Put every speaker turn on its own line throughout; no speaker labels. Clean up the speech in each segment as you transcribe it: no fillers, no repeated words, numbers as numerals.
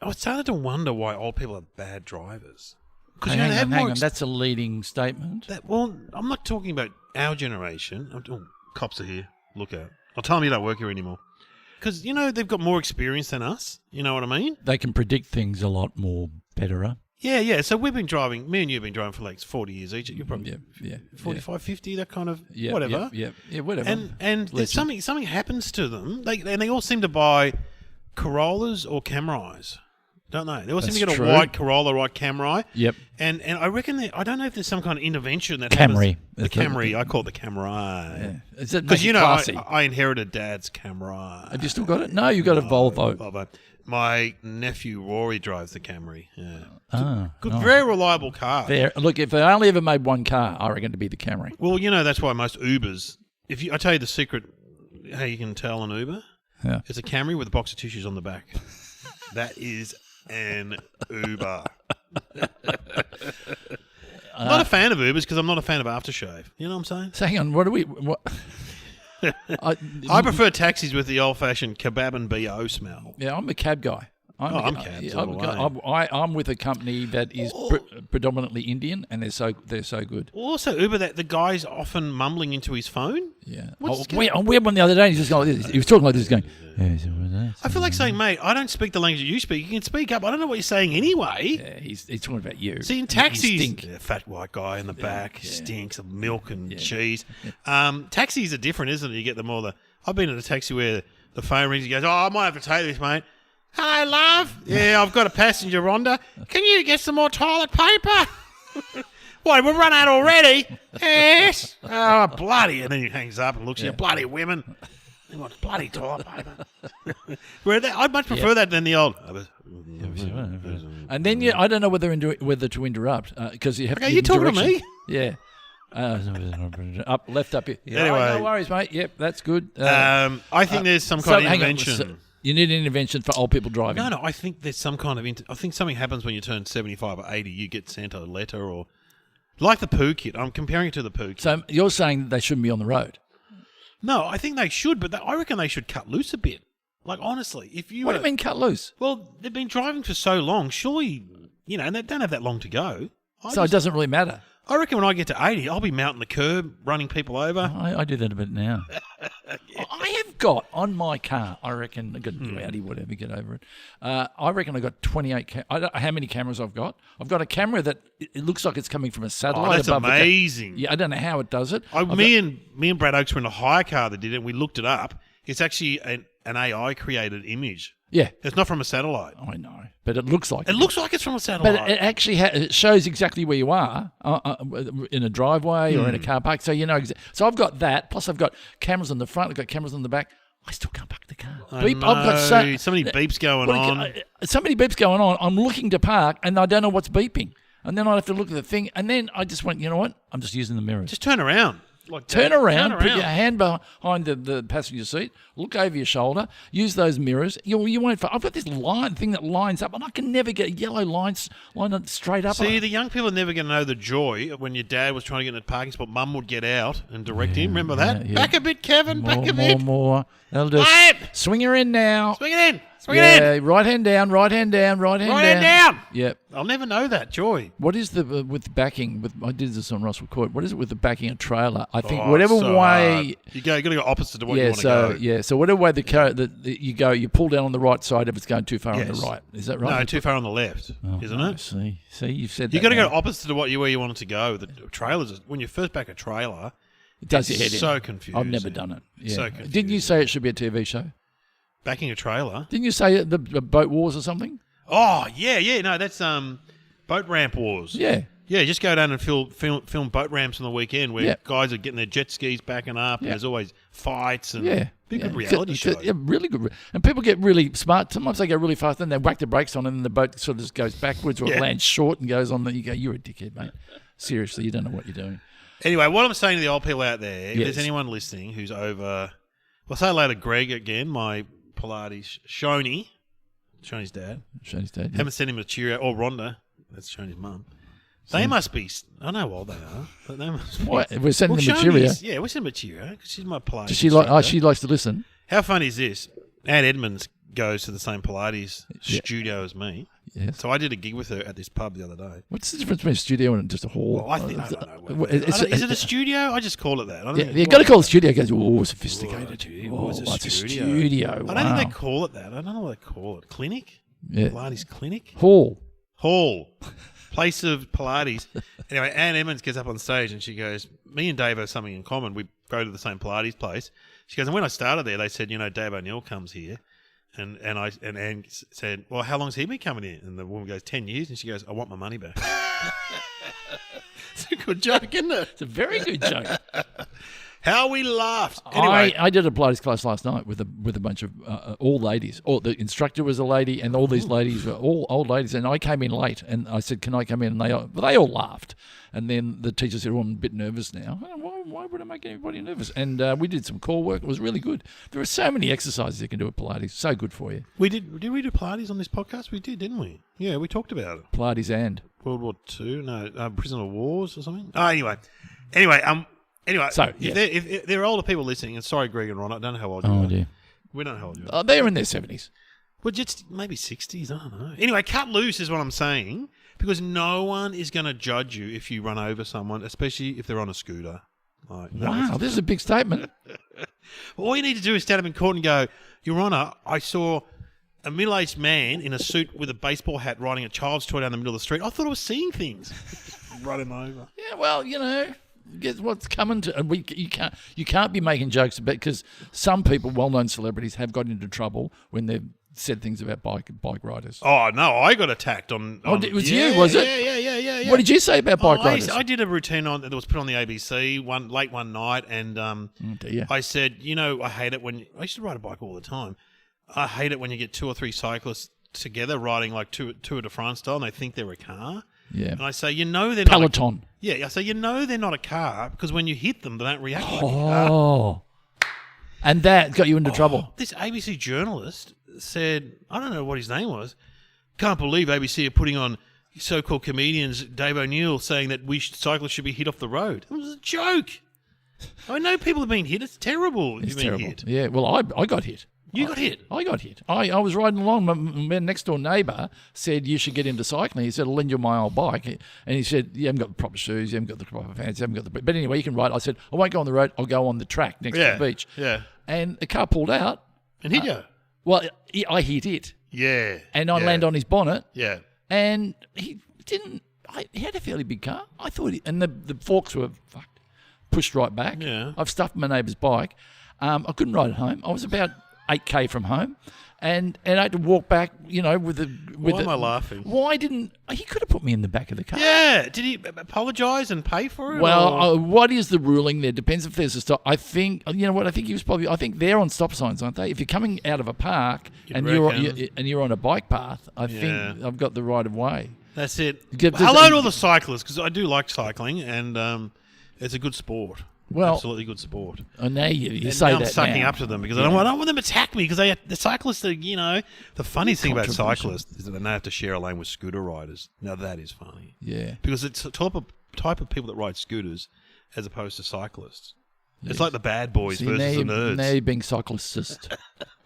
I started to wonder why old people are bad drivers.
Hang on. That's a leading statement.
Well, I'm not talking about our generation. Cops are here. Look out. I'll tell them you don't work here anymore. Because, they've got more experience than us. You know what I mean?
They can predict things a lot more better.
Yeah. So we've been driving, me and you have been driving for like 40 years each. You're probably 45, 50, that kind of, whatever.
Yeah, whatever.
And something happens to them. They all seem to buy Corollas or Camaris. Don't they? They all seem to get a white Corolla, white Camry.
Yep.
And I reckon I don't know if there's some kind of intervention that
Camry.
happens. The Camry. I call it the Camry.
Yeah. Because
I inherited Dad's Camry.
Have you still got it? No, you got a Volvo.
My nephew Rory drives the Camry. Yeah. Good,
nice.
very reliable car.
Look, if they only ever made one car, I reckon it'd be the Camry.
Well, that's why most Ubers. I tell you the secret, how you can tell an Uber.
Yeah.
It's a Camry with a box of tissues on the back. That is an Uber. I'm not a fan of Ubers because I'm not a fan of aftershave. You know what I'm saying?
So hang on, what?
I prefer taxis with the old-fashioned kebab and BO smell.
Yeah, I'm a cab guy. I'm with a company that is predominantly Indian, and they're so good.
Also, Uber, that the guy's often mumbling into his phone.
Yeah. We had one the other day. And he's just going like this. He was talking like this, going.
I feel like saying, mate, I don't speak the language you speak. You can speak up. I don't know what you're saying anyway.
Yeah, he's talking about you.
See, in taxis, fat white guy in the back stinks of milk and cheese. Taxis are different, isn't it? You get them all I've been in a taxi where the phone rings. He goes, I might have to take this, mate. Hello, love. Yeah, I've got a passenger, Rhonda. Can you get some more toilet paper? What, we've run out already? Yes. Oh, bloody. And then he hangs up and looks at you. Bloody women. They want bloody toilet paper. I'd much prefer that than the old.
And then I don't know whether to interrupt because you have to.
Are you talking to me?
Yeah. Up, left, up here.
Anyway.
No worries, mate. Yep, that's good.
I think there's some kind of intervention.
You need an intervention for old people driving.
No, I think there's some kind of... I think something happens when you turn 75 or 80. You get sent a letter or... Like the poo kit. I'm comparing it to the poo kit.
So you're saying they shouldn't be on the road?
No, I think they should, but I reckon they should cut loose a bit. Like, honestly, if you...
What do you mean cut loose?
Well, they've been driving for so long. Surely, and they don't have that long to go.
It doesn't really matter.
I reckon when I get to 80, I'll be mounting the curb, running people over.
I do that a bit now. I have got on my car, I reckon, I got Audi, whatever, get over it. I reckon I got 28 I don't know how many cameras I've got. I've got a camera that it looks like it's coming from a satellite.
That's above
amazing. I don't know how it does it.
Me and Brad Oakes were in a hire car that did it, and we looked it up. It's actually an AI-created image.
Yeah.
It's not from a satellite.
I know, but it looks like
it. It looks like it's from a satellite.
But it actually it shows exactly where you are in a driveway or in a car park. So you know. So I've got that. Plus I've got cameras on the front. I've got cameras on the back. I still can't park the car.
I've got so many beeps going on.
So many beeps going on. I'm looking to park and I don't know what's beeping. And then I have to look at the thing. And then I just went, you know what? I'm just using the mirrors.
Just turn around.
Turn around, put your hand behind the passenger seat, look over your shoulder, use those mirrors. You won't. I've got this thing that lines up, and I can never get a yellow line straight up.
See, the young people are never going to know the joy of when your dad was trying to get in a parking spot. Mum would get out and direct him. Remember that? Yeah. Back a bit, Kevin. Back a bit.
More. That'll do. Swing her in now.
Swing it in. Swing it in.
Right hand down. Right hand down. Right hand
down.
Yep.
I'll never know that joy.
What is the with backing? I did this on Russell Court. What is it with the backing a trailer? I think whatever way
you got to go opposite to what you want to go.
Yeah. So whatever way you go, you pull down on the right side if it's going too far on the right. Is that right?
No, too far on the left, isn't it?
See, you've said that.
You got to go opposite to where you want it to go. The trailers, when you first back a trailer,
it does your head in.
So confusing.
I've never done it. Yeah.
So confusing.
Didn't you say it should be a TV show?
Backing a trailer?
Didn't you say the Boat Wars or something?
Oh, yeah. No, that's Boat Ramp Wars.
Yeah.
Yeah, just go down and film boat ramps on the weekend where guys are getting their jet skis backing up and there's always fights and good reality show.
Yeah, really good. And people get really smart. Sometimes they go really fast and they whack the brakes on and then the boat sort of just goes backwards or it lands short and goes on. You go, you're a dickhead, mate. Seriously, you don't know what you're doing.
Anyway, what I'm saying to the old people out there, if there's anyone listening who's over... Well, say hello to Greg again, my Pilates Shoney's dad. Yeah. Haven't sent him a Cheerio. Or Rhonda. That's Shoney's mum. They must be... I know how old they are. But they must be,
what? We're sending them a Cheerio?
Yeah, we're sending them a Cheerio because she's my Pilates
Does she she likes to listen?
How funny is this? Aunt Edmonds goes to the same Pilates studio as me.
Yes.
So I did a gig with her at this pub the other day.
What's the difference between a studio and just a hall?
Well, I don't know. Is it a studio? I just call it that.
You've got to call it a studio. It goes, sophisticated.
It's
a studio.
I don't think they call it that. I don't know what they call it. Clinic?
Yeah.
Pilates clinic?
Hall.
Place of Pilates. Anyway, Anne Emmons gets up on stage and she goes, me and Dave have something in common. We go to the same Pilates place. She goes, and when I started there, they said, Dave O'Neill comes here. And Anne said, well, how long's he been coming in? And the woman goes, 10 years. And she goes, I want my money back. It's a good joke, isn't it?
It's a very good joke.
How we laughed. Anyway,
I did a Pilates class last night with a bunch of all ladies. The instructor was a lady, and all these ladies were all old ladies. And I came in late, and I said, "Can I come in?" And they all laughed. And then the teacher said, "Oh, I'm a bit nervous now." Why would I make anybody nervous? And we did some core work. It was really good. There are so many exercises you can do at Pilates. So good for you.
We did we do Pilates on this podcast? We did, didn't we? Yeah, we talked about it.
Pilates and
World War II? No, Prisoner of Wars or something? Oh, anyway,
so, yes.
if there are older people listening, and sorry, Greg and Ron, I don't know how old you are.
Dear.
We don't know how old you are.
They're in their 70s.
Well, just maybe 60s, I don't know. Anyway, cut loose is what I'm saying, because no one is going to judge you if you run over someone, especially if they're on a scooter.
Wow, this is a big statement.
All you need to do is stand up in court and go, Your Honour, I saw a middle-aged man in a suit with a baseball hat riding a child's toy down the middle of the street. I thought I was seeing things. Run him over.
Yeah, well, guess what's coming to you can't be making jokes about, because some people, well-known celebrities, have got into trouble when they've said things about bike riders.
Oh no, I got attacked on.
It was you, was it?
Yeah.
What did you say about bike riders?
I did a routine that was put on the ABC late one night, and I said, I hate it when I used to ride a bike all the time. I hate it when you get two or three cyclists together riding like Tour de France style, and they think they're a car.
Yeah.
And I say, they're not
Peloton.
I say, they're not a car, because when you hit them, they don't react like a car.
Oh. And that got you into trouble.
This ABC journalist said, I don't know what his name was, can't believe ABC are putting on so-called comedians Dave O'Neill saying that cyclists should be hit off the road. It was a joke. I know people have been hit. It's terrible.
It's terrible. Hit. Yeah, well, I got hit.
You got hit?
I got hit. I was riding along. My next-door neighbour said, you should get into cycling. He said, I'll lend you my old bike. And he said, you haven't got the proper shoes, you haven't got the proper fans, you haven't got the... But anyway, you can ride. I said, I won't go on the road. I'll go on the track next to the beach.
Yeah.
And the car pulled out.
And hit you?
Well, I hit it.
Yeah.
And I landed on his bonnet.
Yeah.
And he didn't... He had a fairly big car. I thought... And the forks were pushed right back.
Yeah.
I've stuffed my neighbour's bike. I couldn't ride it home. I was about 8K from home, and I had to walk back, with the...
Why am I laughing?
Why didn't... He could have put me in the back of the car.
Yeah. Did he apologise and pay for it?
Well, what is the ruling there? Depends if there's a stop. I think... You know what? I think they're on stop signs, aren't they? If you're coming out of a park and you're on a bike path, I think I've got the right of way.
That's it. Hello to all the cyclists, because I do like cycling, and it's a good sport.
Well,
absolutely good sport.
I know you say that.
I'm sucking up to them because I don't want them to attack me, because the cyclists are, the funny thing about cyclists is that they have to share a lane with scooter riders. Now that is funny.
Yeah.
Because it's a type of people that ride scooters as opposed to cyclists. Yes. It's like the bad boys versus the nerds.
Now you're being cyclistist.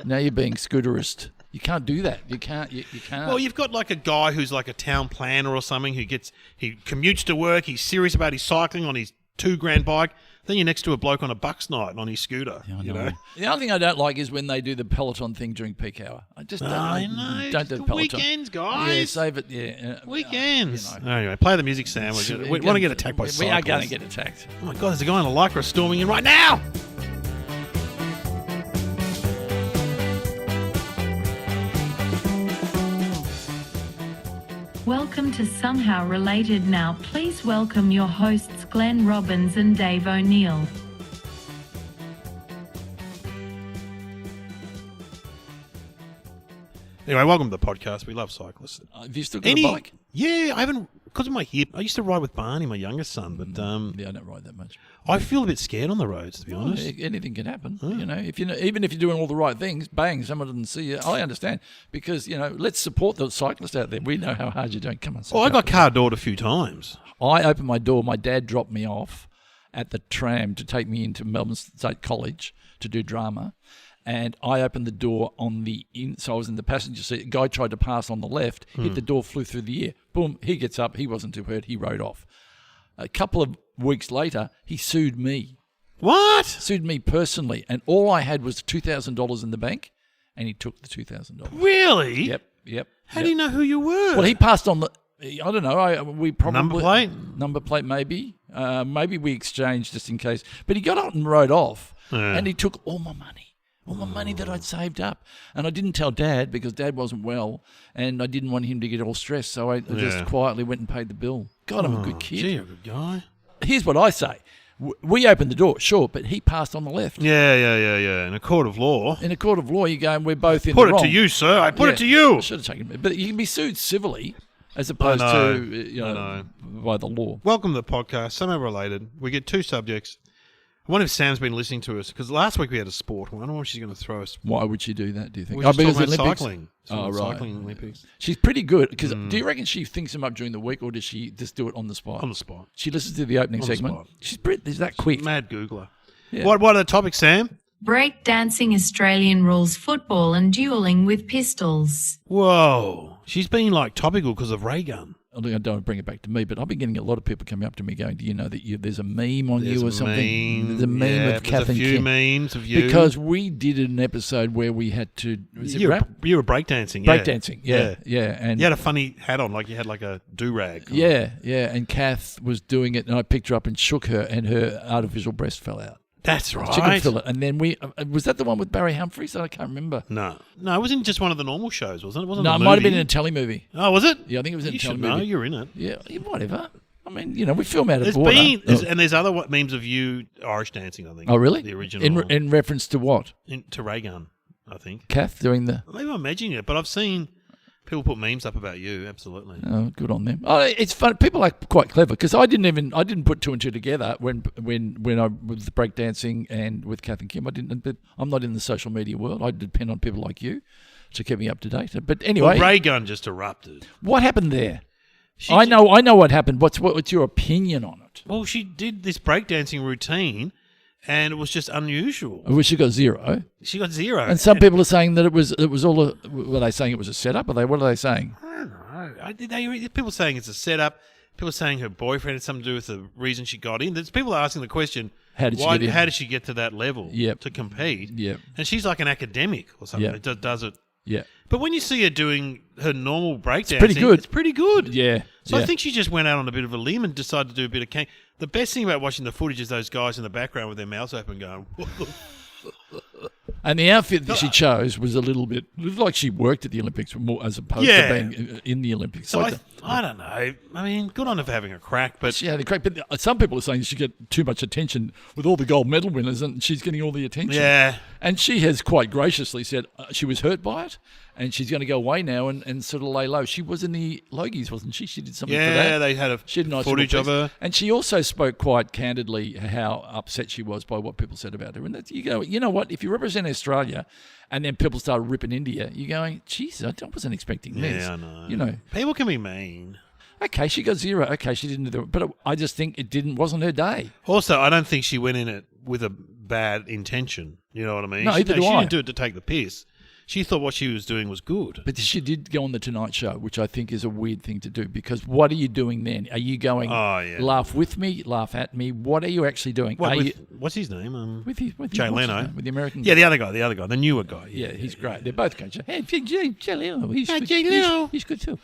Now you're being scooterist. You can't do that. You can't.
Well, you've got like a guy who's like a town planner or something he commutes to work. He's serious about his cycling on his $2,000 bike. Then you're next to a bloke on a bucks night on his scooter.
Yeah, I know. The other thing I don't like is when they do the Peloton thing during peak hour. I just don't.
I know.
Don't do the Peloton.
Weekends, guys.
Yeah, save it. Yeah.
Weekends. Anyway, play the music, Sam. We want to get attacked by cyclists.
We are going to get attacked.
Oh my God, there's a guy in a Lycra storming in right now.
Welcome to Somehow Related Now. Please welcome your hosts Glenn Robbins and Dave O'Neill.
Anyway, welcome to the podcast. We love cyclists.
Have you still got a bike?
Yeah, I haven't, because of my hip. I used to ride with Barney, my youngest son, but
yeah, I don't ride that much.
I feel a bit scared on the roads, to be honest.
Anything can happen. Even if you're doing all the right things, bang, someone doesn't see you. I understand, because let's support the cyclists out there. We know how hard you're doing. Come on.
I got car doored a few times.
I opened my door. My dad dropped me off at the tram to take me into Melbourne State College to do drama. and I opened the door on the so I was in the passenger seat. A guy tried to pass on the left, hit the door, flew through the air. Boom, he gets up. He wasn't too hurt. He rode off. A couple of weeks later, he sued me.
What?
Sued me personally, and all I had was $2,000 in the bank, and he took the $2,000.
Really?
Yep.
How do you know who you were?
Well, he passed on the. I don't know. We probably
Number plate,
maybe. Maybe we exchanged just in case. But he got up and rode off, and he took all my money that I'd saved up, and I didn't tell Dad because Dad wasn't well, and I didn't want him to get all stressed. So I just quietly went and paid the bill. God, I'm a good kid.
Gee, you're a good guy.
Here's what I say. We opened the door, sure, but he passed on the left.
Yeah. In a court of law.
In a court of law, you go, and we're both in
Put
the
it
wrong.
to you, sir. I put it to you.
I should have taken it. But you can be sued civilly as opposed to by the law.
Welcome to the podcast. Somehow related. We get two subjects. I wonder if Sam's been listening to us, because last week we had a sport one. I wonder if she's going to throw us.
Why would she do that, do you think?
We're just
because
talking about
Olympics?
cycling.
Oh, right.
Cycling Olympics.
She's pretty good. Because do you reckon she thinks them up during the week, or does she just do it on the spot?
On the spot.
She listens to the opening
On the
segment.
spot.
She's that quick.
Mad Googler.
Yeah.
What are the topics, Sam?
Breakdancing Australian rules football and dueling with pistols.
Whoa. She's been like topical because of RayGu.
I don't want to bring it back to me, but I've been getting a lot of people coming up to me going, do you know that there's a meme on you or something? There's a meme of Kath and
There's a few
Kim.
memes of you.
Because we did an episode where we had to...
You were breakdancing,
Breakdancing, yeah. And
you had a funny hat on, like you had like a do-rag.
Yeah, and Kath was doing it, and I picked her up and shook her, and her artificial breast fell out.
That's right.
Chicken fillet. And then was that the one with Barry Humphries? I can't remember.
No, it wasn't just one of the normal shows, wasn't it? Wasn't
No,
a
it
movie?
might have been in a telly movie.
Oh, was it?
Yeah, I think it was in a
You
telly
should
movie.
know. You're in it.
Yeah, whatever. I mean, we film out of water.
And there's other memes of you Irish dancing, I think.
Oh, really?
The original.
In reference to what?
To RayGu, I think.
Kath doing the...
Maybe I'm imagining it, but I've seen people put memes up about you, absolutely.
Oh, good on them. Oh, it's fun. People are quite clever because I didn't put two and two together when I with breakdancing and with Kath and Kim. I'm not in the social media world. I depend on people like you to keep me up to date. But anyway,
RayGu just erupted.
What happened there? I know what happened. What's your opinion on it?
Well, she did this breakdancing routine, and it was just unusual.
Well, she got 0.
She got 0.
And some people are saying that it was all. Were they saying it was a setup? What are they saying?
I don't know. People saying it's a setup. People saying her boyfriend had something to do with the reason she got in. There's people asking the question,
how did she get
to that level to compete?
Yep.
And she's like an academic or something.
Yep.
It does it.
Yeah.
But when you see her doing her normal breakdancing,
it's pretty good.
Yeah. So
yeah.
I think she just went out on a bit of a limb and decided to do a bit of The best thing about watching the footage is those guys in the background with their mouths open going...
And the outfit that she chose was a little bit... It was like she worked at the Olympics more as opposed to being in the Olympics.
So I don't know. I mean, good on her for having a crack, but...
She had a crack, but some people are saying she get too much attention with all the gold medal winners and she's getting all the attention.
Yeah.
And she has quite graciously said she was hurt by it and she's going to go away now and sort of lay low. She was in the Logies, wasn't she? She did something for that.
Yeah, they had
she had a nice
footage of her.
And she also spoke quite candidly how upset she was by what people said about her. And that, you know what? If you represent Australia and then people start ripping into you, you're going, Jesus, I wasn't expecting this.
Yeah, I know. People can be mean.
Okay, she got 0. Okay, she didn't do it. But I just think wasn't her day.
Also, I don't think she went in it with a bad intention. You know what I mean?
No,
she
didn't
do it to take the piss. She thought what she was doing was good.
But she did go on The Tonight Show, which I think is a weird thing to do because what are you doing then? Are you going laugh with me, laugh at me? What are you actually doing?
What's his name?
With
Jay Leno.
With the American
guy. Yeah, the other guy, the newer guy.
Yeah, he's great. They're both great. Hey, Jay Leno. He's good too.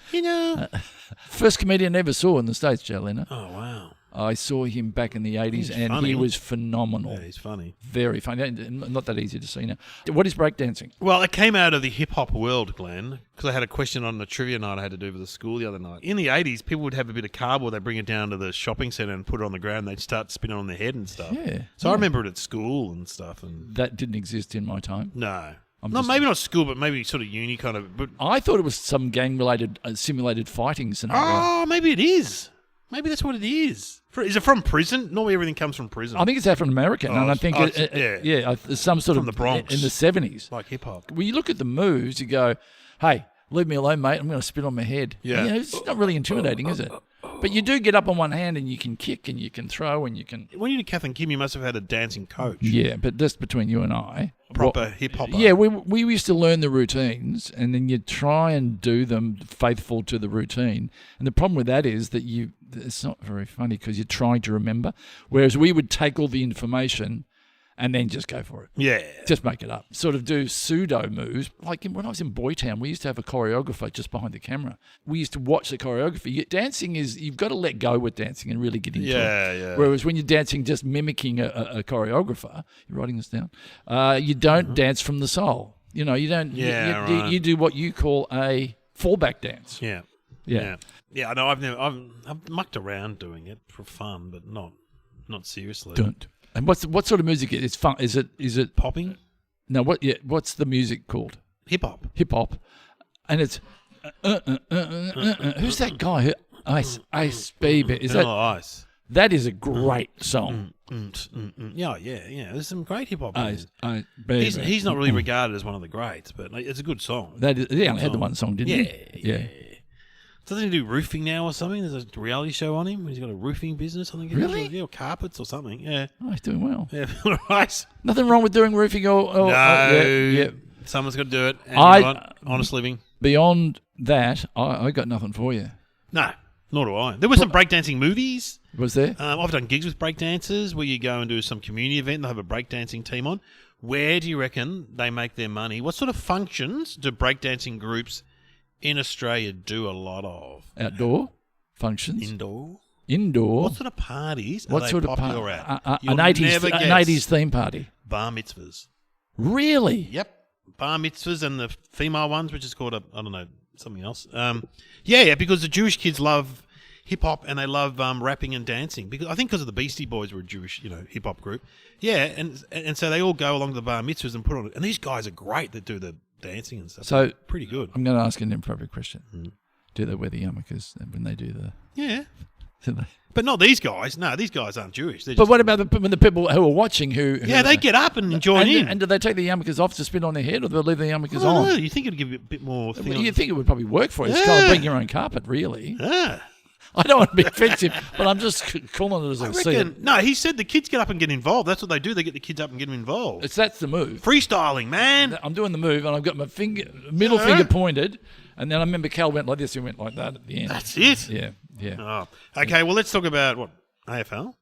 First comedian I ever saw in the States, Jay Leno.
Oh, wow.
I saw him back in the 80s and he was phenomenal.
Yeah, he's funny.
Very funny. Not that easy to see now. What is breakdancing?
Well, it came out of the hip-hop world, Glenn, because I had a question on the trivia night I had to do with the school the other night. In the 80s, people would have a bit of cardboard, they'd bring it down to the shopping centre and put it on the ground, they'd start spinning on their head and stuff.
Yeah.
So I remember it at school and stuff. And
that didn't exist in my time.
No. Maybe not school, but maybe sort of uni kind of. But
I thought it was some gang-related simulated fighting scenario.
Oh, maybe it is. Maybe that's what it is. Is it from prison? Normally everything comes from prison.
I think it's African American, and I think some sort
from
of
the Bronx
in the 70s,
like hip hop.
When you look at the moves, you go, "Hey, leave me alone, mate. I'm going to spit on my head."
Yeah,
it's not really intimidating, is it? But you do get up on one hand and you can kick and you can throw and you can...
When you did Kath and Kim, you must have had a dancing coach.
Yeah, but just between you and I...
Proper hip-hopper.
Yeah, we used to learn the routines and then you try and do them faithful to the routine. And the problem with that is that it's not very funny because you're trying to remember. Whereas we would take all the information and then just go for it.
Yeah.
Just make it up. Sort of do pseudo moves. Like when I was in Boytown, we used to have a choreographer just behind the camera. We used to watch the choreography. Dancing is, you've got to let go with dancing and really get into it.
Yeah.
Whereas when you're dancing just mimicking a choreographer, you're writing this down, you don't dance from the soul. You know, you don't, you do what you call a fallback dance.
Yeah. I know. I've mucked around doing it for fun, but not seriously.
Don't. And what sort of music is fun? Is it
popping?
No, what's the music called?
Hip hop.
Hip hop, and it's who's that guy? Ice Baby. Is that
Ice?
That is a great song.
Yeah. There's some great hip hop.
Ice Baby.
He's not really regarded as one of the greats, but it's a good song.
He only had the one song, didn't he? Yeah.
Doesn't he do roofing now or something? There's a reality show on him. He's got a roofing business. I think.
Really?
Yeah, or carpets or something. Yeah.
Oh, he's doing well.
Yeah, right.
Nothing wrong with doing roofing or
no.
Yeah.
Someone's got to do it. And honest living.
Beyond that, I got nothing for you.
No, nor do I. There were some breakdancing movies.
Was there?
I've done gigs with breakdancers where you go and do some community event and they have a breakdancing team on. Where do you reckon they make their money? What sort of functions do breakdancing groups in Australia do a lot of?
Outdoor functions.
Indoor. What sort of parties are they popular at?
An 80s theme party.
Bar mitzvahs.
Really?
Yep. Bar mitzvahs and the female ones, which is called something else. Because the Jewish kids love hip hop and they love rapping and dancing. Because of the Beastie Boys were a Jewish, hip hop group. Yeah, and so they all go along to the bar mitzvahs and put on it. And these guys are great that do the dancing and stuff.
So
pretty good.
I'm going to ask an inappropriate question. Do they wear the yarmulkes when they do the?
Yeah.
Do they?
But not these guys. No, these guys aren't Jewish.
But what about the people who are watching who
they get up and join in.
And do they take the yarmulkes off to spin on their head or do they leave the yarmulkes on?
No, you think it'd give you a bit more thing
you think it would probably work for you. It's kind of bring your own carpet, really.
Yeah.
I don't want to be offensive, but I'm just calling it as I see it.
No, he said the kids get up and get involved. That's what they do. They get the kids up and get them involved.
That's the move.
Freestyling, man.
I'm doing the move, and I've got my middle finger pointed, and then I remember Cal went like this and went like that at the end.
That's it?
Yeah.
Oh. Okay, well, let's talk about, AFL?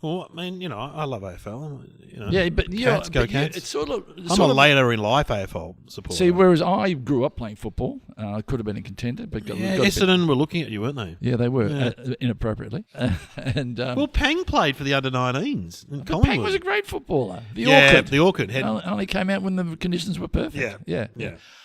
Well, I mean, I love AFL.
Yeah, but
Cats, go Cats.
It's sort of.
I'm a later in life AFL supporter.
See, whereas I grew up playing football, I could have been a contender, but
Essendon were looking at you, weren't they?
Yeah, they were inappropriately.
Well, Pang played for the under-19s. In Collingwood.
Pang was a great footballer. The
Orchid
only came out when the conditions were perfect.
Yeah.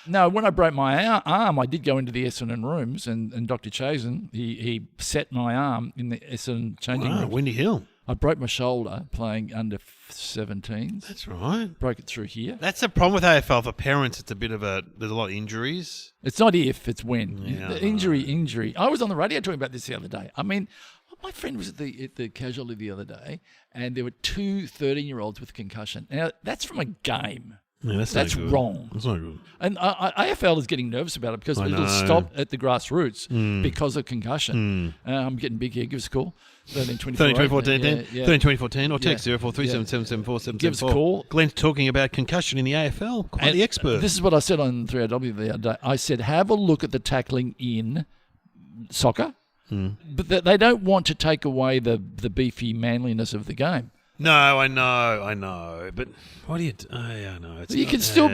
No, when I broke my arm, I did go into the Essendon rooms, and Dr. Chazen, he set my arm in the Essendon changing room.
Windy Hill.
I broke my shoulder playing under 17s.
That's right.
Broke it through here.
That's the problem with AFL for parents. It's a bit of there's a lot of injuries.
It's not if, it's when.
Yeah,
Injury. I was on the radio talking about this the other day. I mean, my friend was at the casualty the other day, and there were two 13-year-olds with concussion. Now, that's from a game.
Yeah, that's
wrong.
That's not good.
And AFL is getting nervous about it because it'll stop at the grassroots because of concussion. I'm getting big here. Give us a call.
13-24-10 or text 0437774774.
Give us a call.
Glenn's talking about concussion in the AFL. Quite the expert.
This is what I said on 3AW the other day. I said, have a look at the tackling in soccer, but they don't want to take away the beefy manliness of the game.
No, I know. But what do you do? I know.
You can still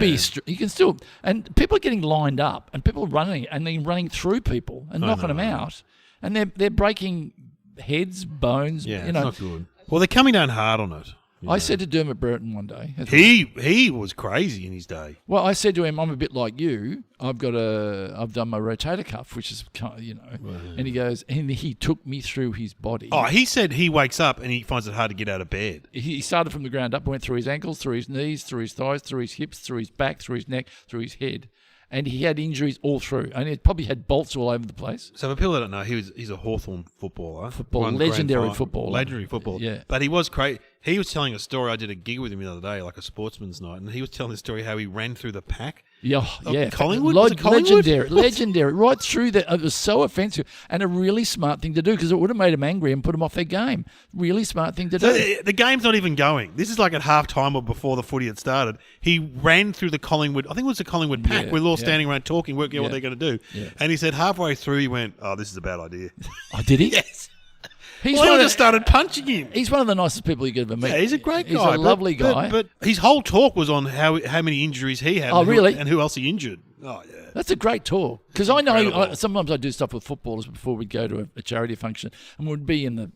and people are getting lined up and people are running and then running through people and knocking them out. And they're breaking heads, bones.
Yeah, it's not good. Well, they're coming down hard on it.
I said to Dermot Brereton one day.
He was crazy in his day.
Well, I said to him, I'm a bit like you. I've done my rotator cuff, which is, and he goes, and he took me through his body.
Oh, he said he wakes up and he finds it hard to get out of bed.
He started from the ground up, went through his ankles, through his knees, through his thighs, through his hips, through his back, through his neck, through his head. And he had injuries all through. And he probably had bolts all over the place.
So for people that don't know, he's a Hawthorn footballer.
Legendary footballer.
Legendary footballer. Yeah. But he was great. He was telling a story. I did a gig with him the other day, like a sportsman's night. And he was telling the story how he ran through the pack
Yeah, yeah.
Collingwood? Was it Collingwood?
Legendary. Right through that. It was so offensive and a really smart thing to do because it would have made them angry and put them off their game. Really smart thing to do.
So the game's not even going. This is like at half-time or before the footy had started. He ran through the Collingwood, I think it was the Collingwood pack.
Yeah,
We're all standing around talking, working out what they're going to do.
Yeah.
And he said halfway through, he went, oh, this is a bad idea.
Oh, did he?
Yes.
He
just started punching him.
He's one of the nicest people you could ever meet.
Yeah, he's a great guy.
He's a lovely guy.
But his whole talk was on how many injuries he had.
Oh, really?
And who else he injured. Oh, yeah.
That's a great talk. Because I know sometimes I do stuff with footballers before we'd go to a charity function and we'd be in the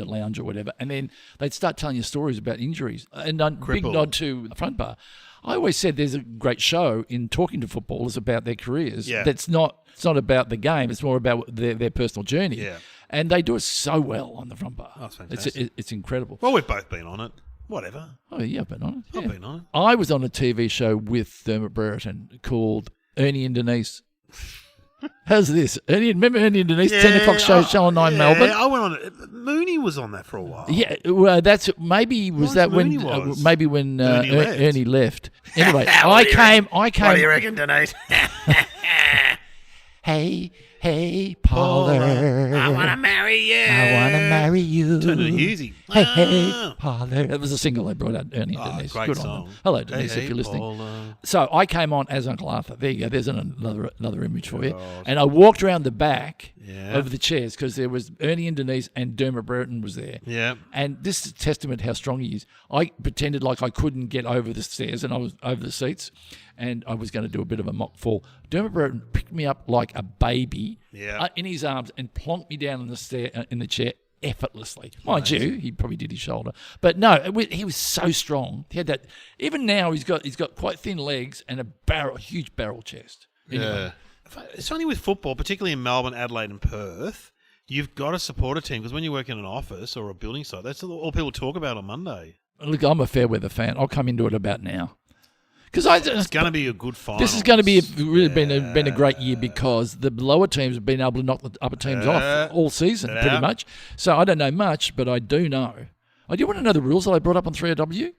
lounge or whatever. And then they'd start telling you stories about injuries. And big nod to the front bar. I always said there's a great show in talking to footballers about their careers.
Yeah.
It's not about the game. It's more about their personal journey.
Yeah.
And they do it so well on the front bar.
Oh, that's fantastic.
It's incredible.
Well, we've both been on it. Whatever.
Oh, yeah, I've been on it.
I've been on it.
I was on a TV show with Dermot Brereton called Ernie and Denise. How's this? Remember Ernie and Denise, 10 o'clock show, Channel 9 Melbourne?
I went on it. Mooney was on that for a while.
Yeah, well, that's maybe was that when maybe when Ernie left. Anyway, I came.
What do you reckon, Denise?
Hey, Paula.
I want to marry you.
I want to marry you.
Turn to Hughesy.
Hey, Paula. That was a single they brought out, Ernie and Denise.
Great
Good
song.
on them. Hello, Denise, if you're listening.
Paula.
So I came on as Uncle Arthur. There you go. There's another image for you. And I walked around the back of the chairs because there was Ernie and Denise and Dermot Brereton was there.
Yeah.
And this is a testament how strong he is. I pretended like I couldn't get over the stairs and I was over the seats and I was going to do a bit of a mock fall. Dermot Brereton picked me up like a baby in his arms and plonked me down in the chair effortlessly. Mind you, he probably did his shoulder. But no, he was so strong. He had that. Even now, he's got quite thin legs and a huge barrel chest. Anyway.
Yeah. It's only with football, particularly in Melbourne, Adelaide and Perth, you've got to support a team because when you work in an office or a building site, that's all people talk about on Monday.
Look, I'm a fair weather fan. I'll come into it about now. Because
it's going to be a good final.
This is going to be been a great year because the lower teams have been able to knock the upper teams off all season, pretty much. So I don't know much, but I do know. I do want to know the rules that I brought up on 3AW.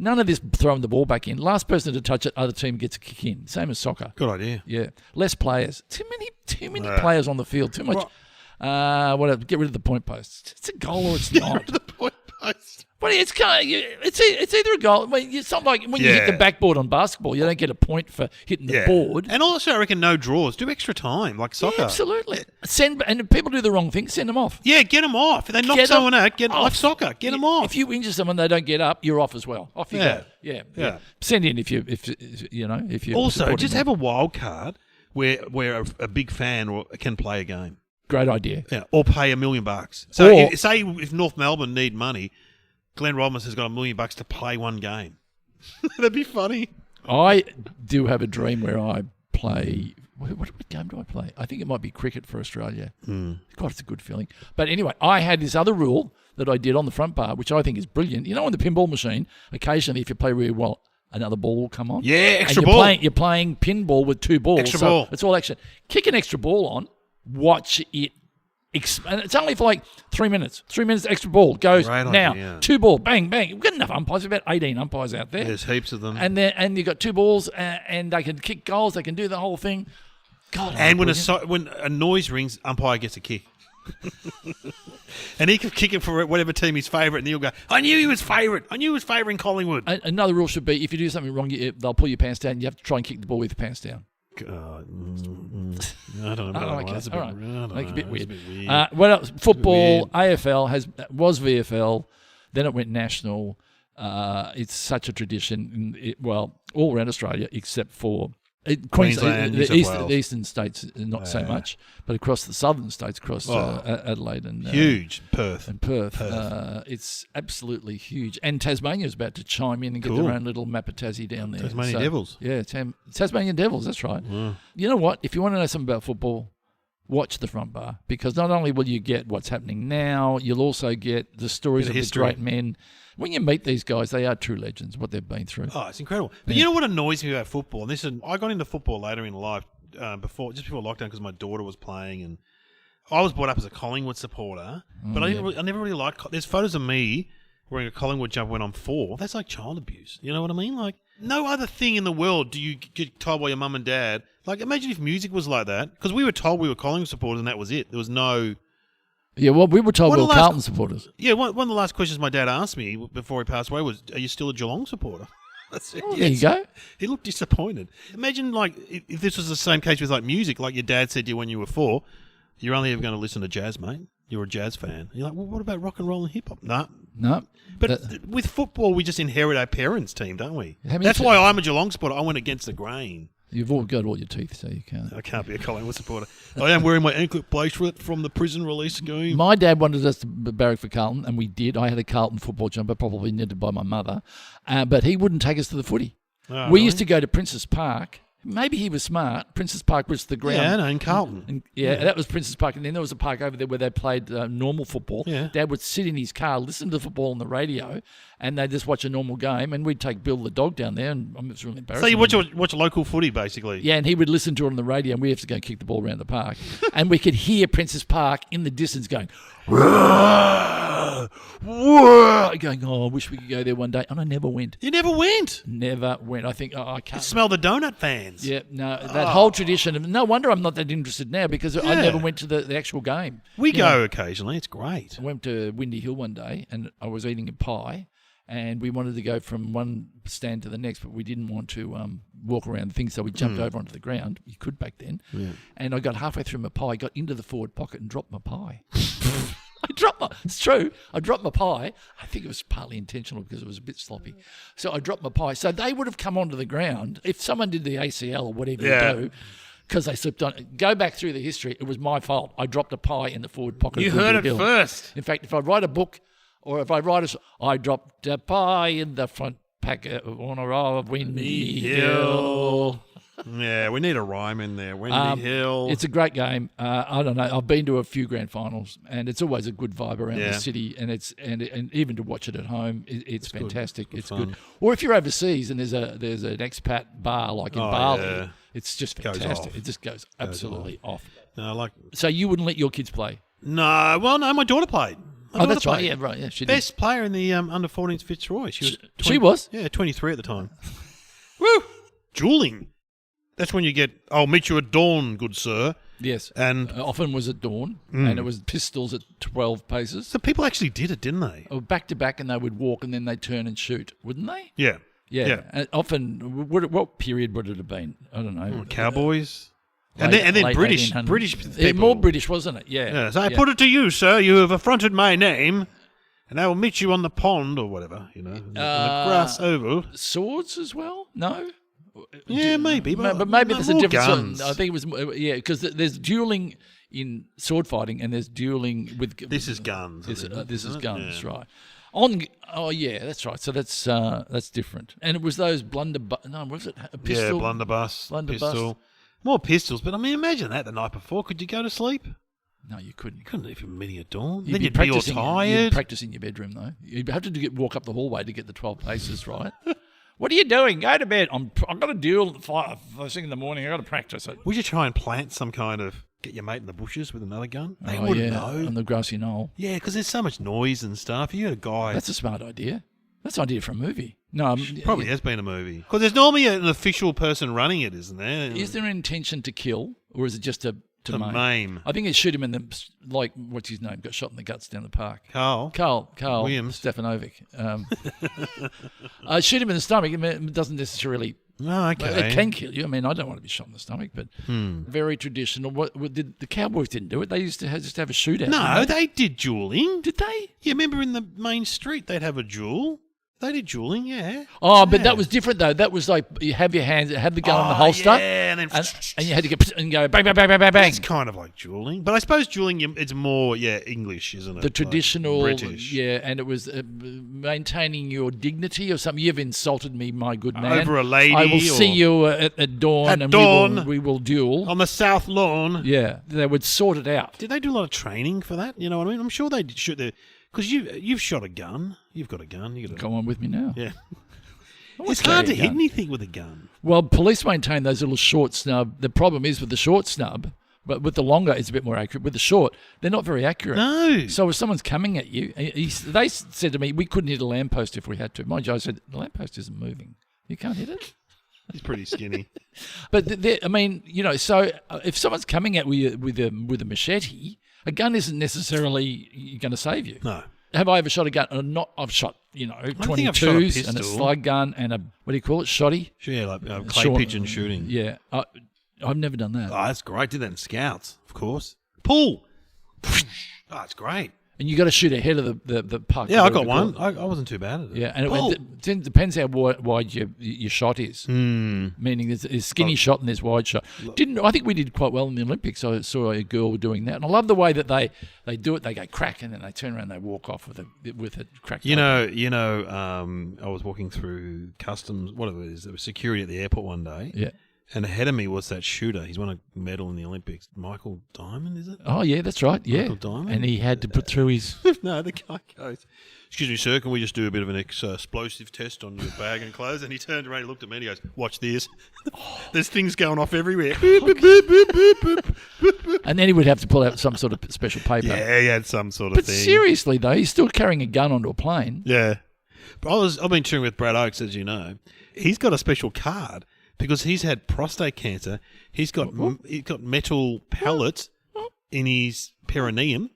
None of this throwing the ball back in. Last person to touch it, other team gets a kick in. Same as soccer.
Good idea.
Yeah. Less players. Too many players on the field. Too much. Whatever. Get rid of the point posts. It's a goal or it's not.
Get rid of the point post.
But it's either a goal. I mean, it's not like when you hit the backboard on basketball, you don't get a point for hitting the board.
And also, I reckon no draws. Do extra time, like soccer.
Yeah, absolutely. And if people do the wrong thing, send them off.
Yeah, get them off. If they knock someone out, like soccer, get them off.
If you injure someone, they don't get up, you're off as well. Off you go. Yeah. Send in if you
also just have a wild card where a big fan can play a game.
Great idea.
Yeah, or pay $1 million. So say if North Melbourne need money, Glenn Robbins has got $1 million to play one game. That'd be funny.
I do have a dream where I play. What game do I play? I think it might be cricket for Australia. God, it's a good feeling. But anyway, I had this other rule that I did on the front bar, which I think is brilliant. You know, on the pinball machine, occasionally if you play really well, another ball will come on.
Yeah, extra
and
ball.
You're playing pinball with two balls.
Extra ball.
It's all action. Kick an extra ball on. Watch it. And it's only for like 3 minutes. 3 minutes extra ball goes now.
Idea.
Two ball, bang, bang. We've got enough umpires. About 18 umpires out there.
There's heaps of them.
And you've got two balls, and they can kick goals. They can do the whole thing. God.
And when a noise rings, umpire gets a kick. And he can kick it for whatever team he's favourite, and he'll go, I knew he was favourite. I knew he was favouring Collingwood.
Another rule should be if you do something wrong, they'll pull your pants down. You have to try and kick the ball with your pants down.
I don't know.
Okay.
That's
a bit weird. What else? Football, AFL was VFL, then it went national. It's such a tradition. All around Australia except for Queensland, the eastern states, not so much, but across the southern states, across Adelaide and
huge Perth.
It's absolutely huge. And Tasmania's about to chime in and get their own little Mapatazzi down there.
Tasmanian Devils.
Yeah, Tasmanian Devils. That's right. Yeah. You know what? If you want to know something about football, watch the front bar, because not only will you get what's happening now, you'll also get the stories of the great men. When you meet these guys, they are true legends, what they've been through.
Oh, it's incredible. But you know what annoys me about football? And I got into football later in life, just before lockdown, because my daughter was playing, and I was brought up as a Collingwood supporter, but I never really liked. There's photos of me wearing a Collingwood jumper when I'm 4. That's like child abuse. You know what I mean? Like, no other thing in the world do you get told by your mum and dad. Like, imagine if music was like that. Because we were told we were Collingwood supporters and that was it. There was no...
Yeah, well, we were told we were Carlton supporters.
Yeah, one of the last questions my dad asked me before he passed away was, are you still a Geelong supporter? I said,
There you go.
He looked disappointed. Imagine, like, if this was the same case with, like, music, like your dad said to you when you were 4, you're only ever going to listen to jazz, mate. You're a jazz fan. You're like, well, what about rock and roll and hip-hop?
No.
But with football, we just inherit our parents' team, don't we? That's why I'm a Geelong supporter. I went against the grain.
You've all got all your teeth, so you can't.
I can't be a Collingwood supporter. I am wearing my anklet bracelet from the prison release scheme.
My dad wanted us to barrack for Carlton, and we did. I had a Carlton football jumper, probably knitted by my mother, but he wouldn't take us to the footy.
Oh,
we used to go to Princess Park. Maybe he was smart. Princess Park was the ground.
Yeah, no, in Carlton.
And, that was Princess Park. And then there was a park over there where they played normal football.
Yeah.
Dad would sit in his car, listen to the football on the radio, and they'd just watch a normal game. And we'd take Bill the dog down there, and it was really embarrassing.
So you watch local footy, basically.
Yeah, and he would listen to it on the radio, and we have to go kick the ball around the park. And we could hear Princess Park in the distance going, "Whoa, whoa," going, oh, I wish we could go there one day. And I never went.
You never went?
Never went. I think, I can't.
You smell the donut fans.
Yeah, no, that whole tradition. No wonder I'm not that interested now because I never went to the actual game.
We go occasionally. It's great.
I went to Windy Hill one day and I was eating a pie and we wanted to go from one stand to the next, but we didn't want to walk around the thing, so we jumped over onto the ground. You could back then. Yeah. And I got halfway through my pie, got into the forward pocket and dropped my pie. It's true. I dropped my pie. I think it was partly intentional because it was a bit sloppy. So I dropped my pie. So they would have come onto the ground. If someone did the ACL or whatever you do, because they slipped on it, go back through the history, it was my fault. I dropped a pie in the forward pocket.
You heard it first.
In fact, if I write a book or if I write I dropped a pie in the front packet on a row of Windy Hill.
Yeah, we need a rhyme in there. Windy Hill.
It's a great game. I don't know. I've been to a few grand finals, and it's always a good vibe around the city. And it's and even to watch it at home, it's fantastic. It's good. Or if you're overseas and there's an expat bar like in Bali, it's just fantastic. It just goes absolutely off.
No,
So you wouldn't let your kids play?
No, well, no. My daughter played.
That's right. Yeah, right. Yeah, she did.
Best player in the under-14s Fitzroy.
She was.
Yeah, 23 at the time. Woo! Dueling. That's when you get, I'll meet you at dawn, good sir.
Yes.
And
often was at dawn, and it was pistols at 12 paces.
So people actually did it, didn't they?
Or back to back, and they would walk, and then they'd turn and shoot, wouldn't they?
Yeah.
Yeah. And often, what period would it have been? I don't know.
Cowboys. And then British people.
More British, wasn't it? Yeah.
So I put it to you, sir. You have affronted my name, and I will meet you on the pond or whatever, on the grass oval.
Swords as well? No?
Yeah, maybe.
But maybe there's a difference.
Guns.
I think it was, because there's dueling in sword fighting and there's dueling with...
This is guns.
This is guns, right. That's right. So that's different. And it was those blunderbuss... No, was it a pistol?
Yeah, blunderbuss, pistol. More pistols, but I mean, imagine that the night before. Could you go to sleep?
No, you couldn't.
You couldn't leave your meeting at dawn. Then you'd be all tired.
You'd practice in your bedroom, though. You'd have to walk up the hallway to get the 12 paces, right? What are you doing? Go to bed. I've got a duel at 5 first thing in the morning. I've got to practice it.
Would you try and plant some kind of... Get your mate in the bushes with another gun? They wouldn't know.
On the grassy knoll.
Yeah, because there's so much noise and stuff. You got a guy...
That's a smart idea. That's an idea for a movie. No,
probably has been a movie. Because there's normally an official person running it, isn't there?
Is there an intention to kill, or is it just to maim? I think they shoot him in the, like, what's his name? Got shot in the guts down the park.
Carl
Williams. Stefanovic. Shoot him in the stomach. It doesn't necessarily...
Oh, okay.
It can kill you. I mean, I don't want to be shot in the stomach, but very traditional. What the Cowboys didn't do it. They used to just have a shootout.
No, they did dueling.
Did they?
Yeah, remember in the main street they'd have a duel. They did dueling, yeah.
Oh, but that was different though. That was like you have your hands, have the gun on the holster,
and
you had to get and go bang, bang, bang, bang, bang, bang.
It's kind of like dueling, but I suppose dueling it's more English, isn't it?
The traditional,
like British.
and it was maintaining your dignity or something. You've insulted me, my good man.
Over a lady.
I will see you at dawn, we will duel
on the south lawn.
Yeah, they would sort it out.
Did they do a lot of training for that? You know what I mean? I'm sure they did shoot their. Because you've shot a gun. You've got a gun.
Come on with me now.
Yeah. It's hard to hit anything with a gun.
Well, police maintain those little short snub. The problem is with the short snub, but with the longer, it's a bit more accurate. With the short, they're not very accurate.
No.
So if someone's coming at you, they said to me, we couldn't hit a lamppost if we had to. Mind you, I said, the lamppost isn't moving. You can't hit it.
He's pretty skinny.
But so if someone's coming at you with a machete, a gun isn't necessarily going to save you.
No.
Have I ever shot a gun? I've shot,
think I've shot a
22s and a
pistol.
slug gun and a, what do you call it, shotty?
Yeah, like clay pigeon shooting.
Yeah. I've never done that.
Oh, that's great. Did that in Scouts, of course. Pull. Oh, that's great.
And you got to shoot ahead of the puck.
Yeah, I got one. I wasn't too bad at it.
Yeah, and it depends how wide your shot is. Meaning there's skinny shot and there's wide shot. I think we did quite well in the Olympics. I saw a girl doing that, and I love the way that they do it. They go crack, and then they turn around, and they walk off with a crack.
I was walking through customs, whatever it is, there was security at the airport one day.
Yeah.
And ahead of me was that shooter. He's won a medal in the Olympics. Michael Diamond, is it?
Oh, yeah, that's right. Yeah.
Michael Diamond.
And he had to put through his...
No, the guy goes, "Excuse me, sir, can we just do a bit of an explosive test on your bag and clothes?" And he turned around, he looked at me and he goes, "Watch this." There's things going off everywhere.
And then he would have to pull out some sort of special paper.
Yeah, he had some sort of
But
thing.
seriously, though, he's still carrying a gun onto a plane.
Yeah. But I've been touring with Brad Oakes, as you know. He's got a special card because he's had prostate cancer. He's got metal pellets in his perineum.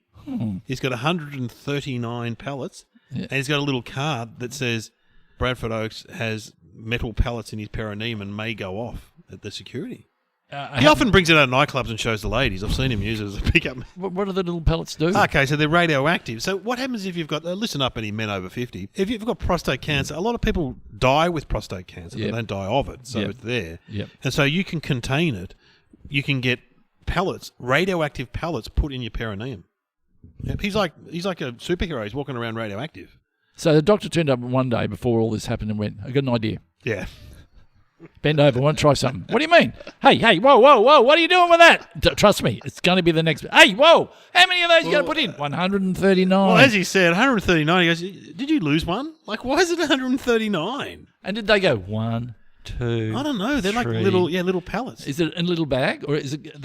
He's got 139 pellets. Yeah. And he's got a little card that says Bradford Oakes has metal pellets in his perineum and may go off at the security. He often brings it out of nightclubs and shows the ladies. I've seen him use it as a pickup.
What do the little pellets do?
Okay, so they're radioactive. So what happens if you've got, listen up any men over 50, if you've got prostate cancer, a lot of people die with prostate cancer. They don't die of it, so it's there.
Yep.
And so you can contain it. You can get pellets, radioactive pellets put in your perineum. Yep. He's like a superhero. He's walking around radioactive.
So the doctor turned up one day before all this happened and went, "I got an idea.
Yeah.
Bend over, I want to try something." "What do you mean?" Hey, whoa, what are you doing with that?" Trust me, it's going to be the next. "Hey, whoa, how many of those you going to put in?" 139.
Well, as he said, 139. He goes, "Did you lose one? Like, why is it 139?
And did they go 1, 2?
I don't know. They're
3.
like little pellets.
Is it in a little bag or is it?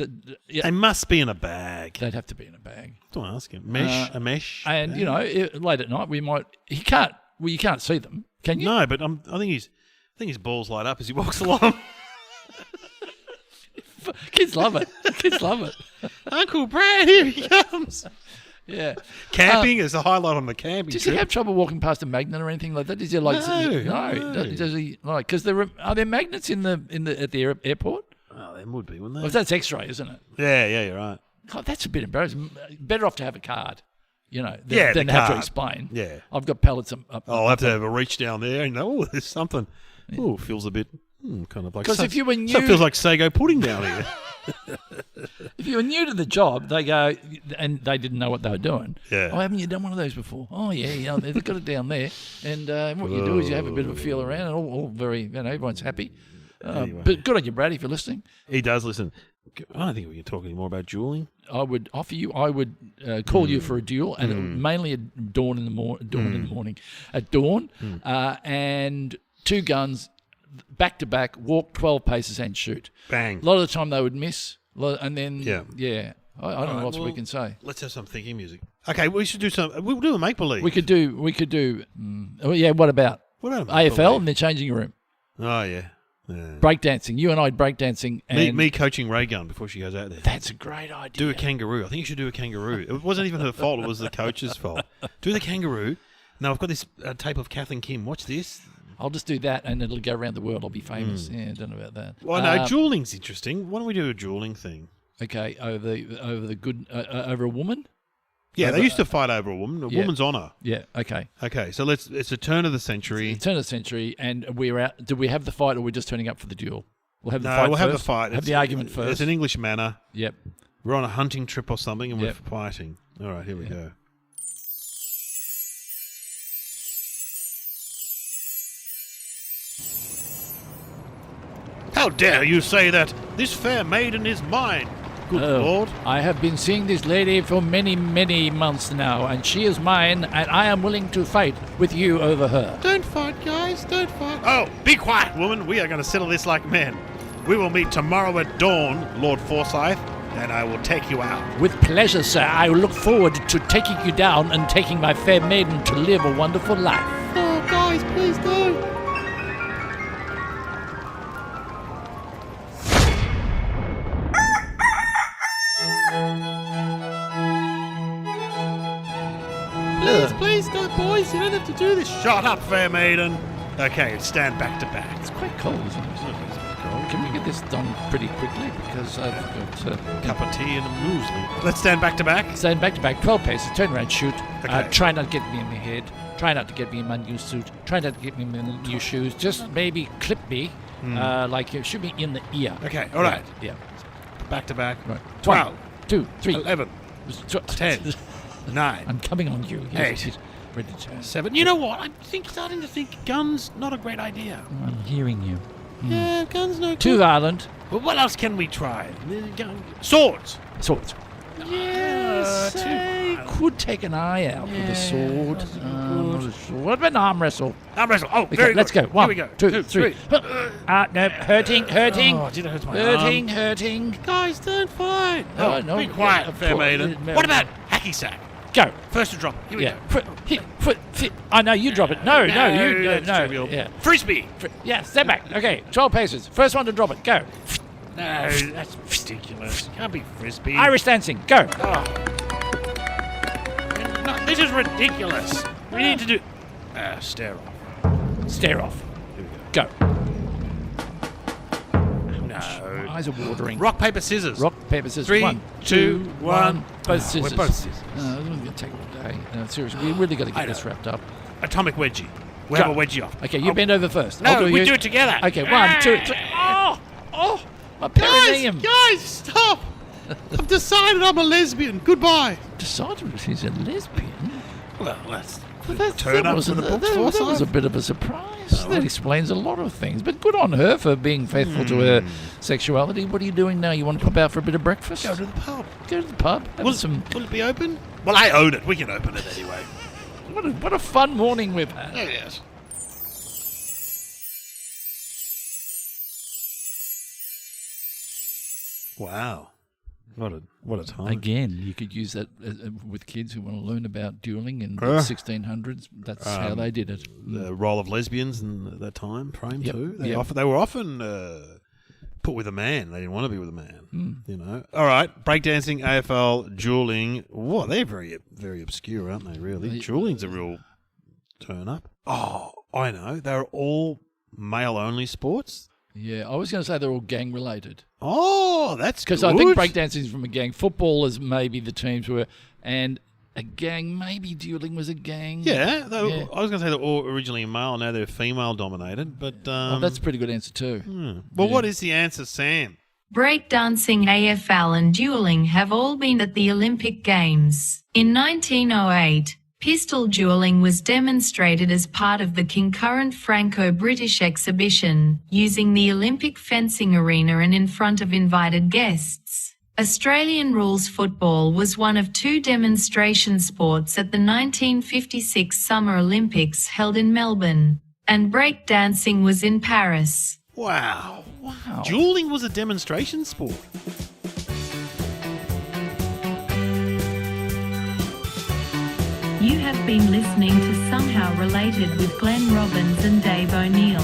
They must be in a bag.
They'd have to be in a bag.
Don't ask him. A mesh.
And
bag?
Late at night we might. He can't. Well, you can't see them, can you?
No, but I think his balls light up as he walks along.
Kids love it. Kids love it.
Uncle Brad, here he comes.
Yeah.
Camping is a highlight on the camping
Does
trip.
he have trouble walking past a magnet or anything like that? Is he like
No.
Does he like? Because are there magnets at the airport?
Oh, there would be, wouldn't there?
Well, that's X-ray, isn't it?
Yeah, you're right.
God, that's a bit embarrassing. Better off to have a card, than
the
have to
card.
explain.
Yeah.
I've got pellets up.
I'll have to have a reach down there and there's something. Oh, feels a bit kind of like.
Because if you were new,
so it feels like sago pudding down here.
If you were new to the job, they go and they didn't know what they were doing.
Yeah.
"Oh, haven't you done one of those before?" "Oh, yeah, they've got it down there." And what you do is you have a bit of a feel around, and all very, everyone's happy.
Anyway.
But good on you, Brad, if you're listening.
He does listen. I don't think we can talk any more about dueling.
I would offer you. I would call you for a duel, and mainly at dawn in the morning. At dawn, and 2 guns, back to back, walk 12 paces and shoot.
Bang.
A lot of the time they would miss, and then I don't know what else we can say.
Let's have some thinking music. Okay, we should do some. We'll do a make believe.
We could do. What about AFL? And they're changing your room.
Oh yeah.
Breakdancing. You and I breakdancing. And
Me coaching RayGu before she goes out there.
That's a great idea.
Do a kangaroo. I think you should do a kangaroo. It wasn't even her fault. It was the coach's fault. Do the kangaroo. Now I've got this tape of Kath and Kim. Watch this.
I'll just do that, and it'll go around the world. I'll be famous. Yeah, I don't know about that.
Well, no, dueling's interesting. Why don't we do a dueling thing?
Okay, over a woman.
Yeah, they used to fight over a woman, woman's honour.
Yeah. Okay.
Okay, so it's a turn of the century.
Turn of the century, and we're out. Do we have the fight, or we're just turning up for the duel? We'll have the
No,
fight.
we'll
first.
have the fight.
Have the argument first.
It's an English manor.
Yep.
We're on a hunting trip or something, and
Yep.
we're fighting. All right, here we go. How dare you say that? This fair maiden is mine. Good Lord.
I have been seeing this lady for many, many months now, and she is mine, and I am willing to fight with you over her.
Don't fight, guys. Don't fight. Oh, be quiet, woman. We are going to settle this like men. We will meet tomorrow at dawn, Lord Forsyth, and I will take you out.
With pleasure, sir. I look forward to taking you down and taking my fair maiden to live a wonderful life.
Oh, guys, please don't. Please, no, boys, you don't have to do this. Shut up, fair maiden. Okay, stand back to back.
It's quite cold, isn't it? Can we get this done pretty quickly? Because I've got a
cup of tea and a muesli. Let's stand back to back.
Stand back to back, 12 paces, turn around, shoot.
Okay.
Try not to get me in the head. Try not to get me in my new suit. Try not to get me in my new shoes. Just maybe clip me, like you shoot me in the ear.
Okay, all right.
Yeah.
Back to back.
Right.
12,
2, 3,
11, 10, 9.
I'm coming on you.
Eight.
Yes, ready to turn.
7. You know what? I'm starting to think guns not a great idea.
I'm hearing you.
Yeah, guns no good.
Too violent.
Well, what else can we try? Swords.
Swords. Yes, I could take an eye out with a sword. What about an arm wrestle?
Arm wrestle. Oh,
Okay,
very
let's
good.
go. 1,
Here we go.
2, 3. No, hurting.
Oh, did it hurt my arm?
Hurting.
Guys, don't fight.
No,
Be quiet,
of
fair
course.
maiden. What about hacky sack?
Go.
First to drop. Here we
Yeah.
go.
I know you drop it. No, you
that's
no.
trivial.
Yeah.
Frisbee.
Yeah, step back. Okay, 12 paces. First one to drop it. Go.
No, that's ridiculous. Can't be frisbee.
Irish dancing. Go.
Oh. No, this is ridiculous. We need to do. Stare off.
Stare off.
Here we go.
Go.
No.
My eyes are watering.
Rock, paper, scissors.
Rock, paper, scissors.
3,
1,
2, 1.
Both scissors.
We're both scissors.
This is going to take all day. No, seriously, we really got to
I
get this
know.
wrapped up.
Atomic wedgie. We
Go.
have a wedgie off.
Okay, you bend over first.
No,
I'll
we
you.
do it together.
Okay, 1, 2, 3. Oh, my perineum.
Guys, stop. I've decided I'm a lesbian. Goodbye.
Decided she's a lesbian.
Well, let's
That
turn up
was
to the
that
books
was
Forsyth.
a bit of a surprise. That explains a lot of things. But good on her for being faithful to her sexuality. What are you doing now? You want to pop out for a bit of breakfast?
Go to the pub.
Go to the pub. Have
Will it be open? Well, I own it. We can open it anyway.
What a fun morning we've had.
Oh, yes. Wow. What a time.
Again, you could use that with kids who want to learn about dueling in the 1600s. That's how they did it.
The role of lesbians in that time frame
Yep,
too.
yep.
They were often put with a man. They didn't want to be with a man. You know. All right. Breakdancing, AFL, dueling. Whoa, they're very, very obscure, aren't they? Really, dueling's a real turn up. Oh, I know. They're all male-only sports.
Yeah, I was going to say they're all gang related.
Oh, that's good.
Because I think breakdancing is from a gang. Footballers maybe the teams were, and a gang, maybe dueling was a gang.
Yeah,
Yeah.
I was going to say they're all originally male. Now they're female dominated. But
That's a pretty good answer too.
well, what is the answer, Sam?
Breakdancing, AFL and dueling have all been at the Olympic Games. In 1908, pistol dueling was demonstrated as part of the concurrent Franco-British exhibition, using the Olympic fencing arena and in front of invited guests. Australian rules football was one of 2 demonstration sports at the 1956 Summer Olympics held in Melbourne, and breakdancing was in Paris.
Wow.
Wow.
Dueling was a demonstration sport.
You have been listening to Somehow Related with Glenn Robbins and Dave O'Neill.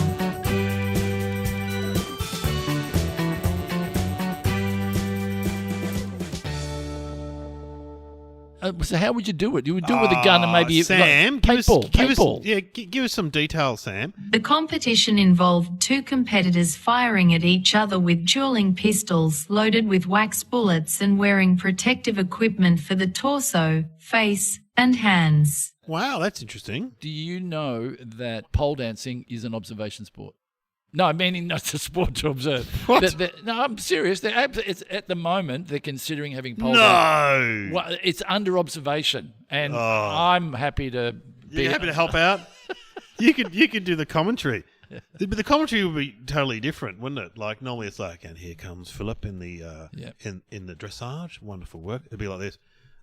So how would you do it? You would do it with a gun and maybe
Sam,
like,
give us
paintball.
give us some details, Sam.
The competition involved 2 competitors firing at each other with dueling pistols loaded with wax bullets and wearing protective equipment for the torso, face, and hands.
Wow, that's interesting.
Do you know that pole dancing is an observation sport? No, meaning not a sport to observe.
What?
No, I'm serious. It's at the moment they're considering having pole dancing.
No.
Well, it's under observation, and I'm happy to be
You're happy to help out? You could do the commentary. But the commentary would be totally different, wouldn't it? Like normally it's like, and here comes Philip in the in the dressage. Wonderful work. It'd be like this.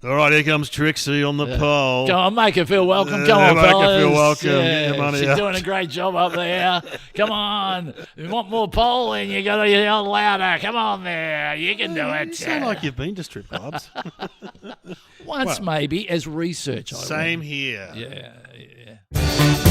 All right, here comes Trixie on the pole.
Come on, make her feel welcome. Come on,
make her
fellas.
feel welcome.
Yeah,
Get your money
she's
out.
doing a great job up there. Come on. You want more polling, you got to yell louder. Come on there. You can do it.
You sound like you've been to strip clubs.
Once maybe as research. I
Same
reckon.
here.
Yeah.